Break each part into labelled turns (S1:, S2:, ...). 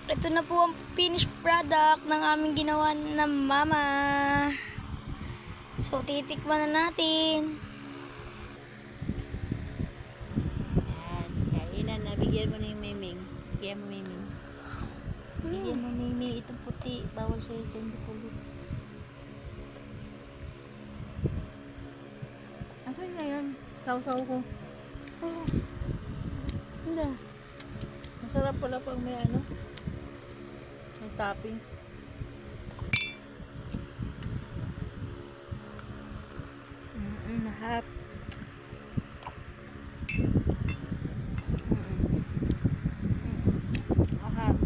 S1: Ito na po ang finished product ng aming ginawa ng mama. So, titikman na natin.
S2: Ayan, kainan na. Bigyan mo na yung Miming. Bigyan mo Miming. Bigyan mo Miming. Itong puti. Bawal sa'yo dyan. Di pulit. Ano na yun? Saw-saw ko.
S1: Oh. Hindi.
S2: Masarap pala pag may ano. May toppings. Nahap. Nahap.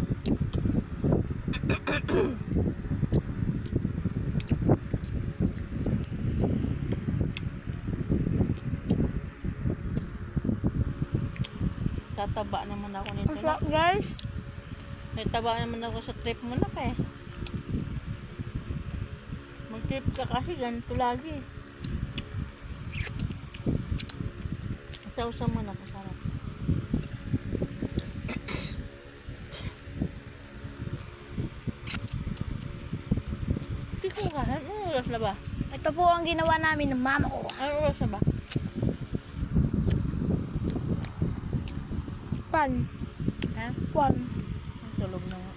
S2: Tataba naman ako nito.
S1: What's up, guys?
S2: Nataba naman ako sa trip mo na pa eh. Mag-trip ka kasi ganito lagi. Sausa mo na, masarap. Hindi ko kahan. Anong oras na ba?
S1: Ito po ang ginawa namin ng mama ko.
S2: Anong oras na ba? Ha?
S1: One.
S2: Ang tulog na nga.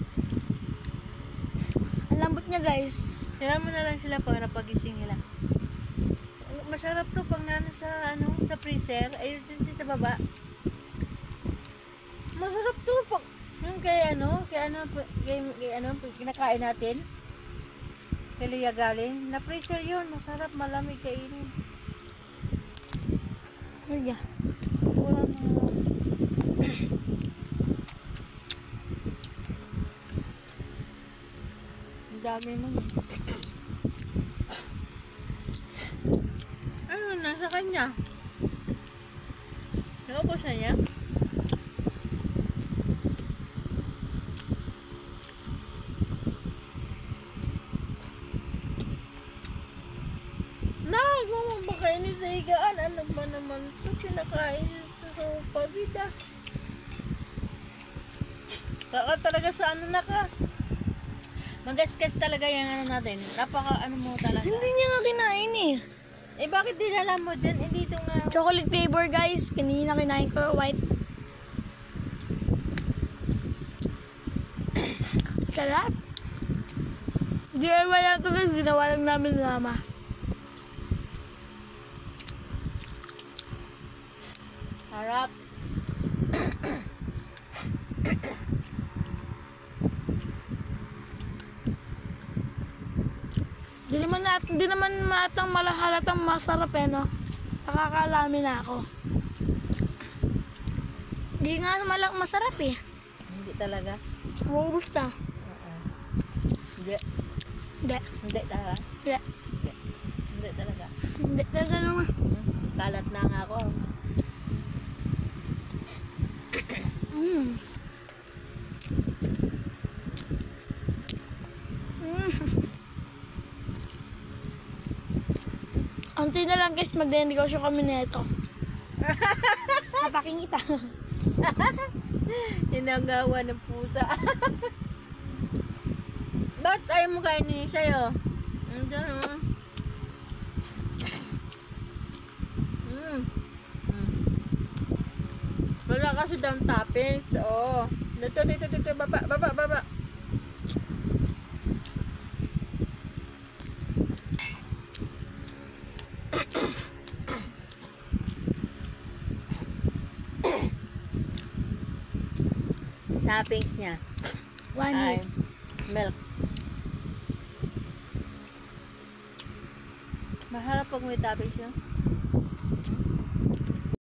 S1: Ang lambot niya, guys.
S2: Tira mo na lang sila para pagising nila. Masarap to pag nano sa ano sa freezer. Ayun sa baba. Masarap to pag yung kay ano kinakain natin. Kay Lia galing. Na freezer yun. Masarap, malamig kainin.
S1: Ay,
S2: Wala na. Ang dami mo. Ano nasa kanya? Naubos na niya? Huwag mo makainin sa higaan. Ano ba naman ito? Kinakain sa sopa, bida. Kaka talaga sa ano na ka. Magasgas talaga yung ano natin. Napaka ano mo talaga.
S1: Hindi niya nga kinain eh.
S2: Eh bakit dinala mo dyan? Eh dito nga.
S1: Chocolate flavor, guys. Kanina kinain ko white. Kalat. DIY lang ito, guys. Ginawa lang namin ng mama.
S2: Harap.
S1: Di naman matang malahalatang masarap eh, no? Nakakaalami na ako. Di nga malang masarap eh.
S2: Hindi talaga.
S1: Maubos na.
S2: Hindi.
S1: Hindi.
S2: Hindi talaga.
S1: Hindi.
S2: Hindi talaga.
S1: Hindi talaga naman.
S2: Kalat na nga ako.
S1: Mm. Unti na lang, guys, magde-negosyo kami nito. Sa pakingita.
S2: Hinagawa ng pusa. Ba't ayaw mo kainin sa'yo? Andiyan o. Wala kasi daw toppings. Oo. Dito. Baba. Toppings niya.
S1: Ay,
S2: Milk. Maharap pag may toppings yun.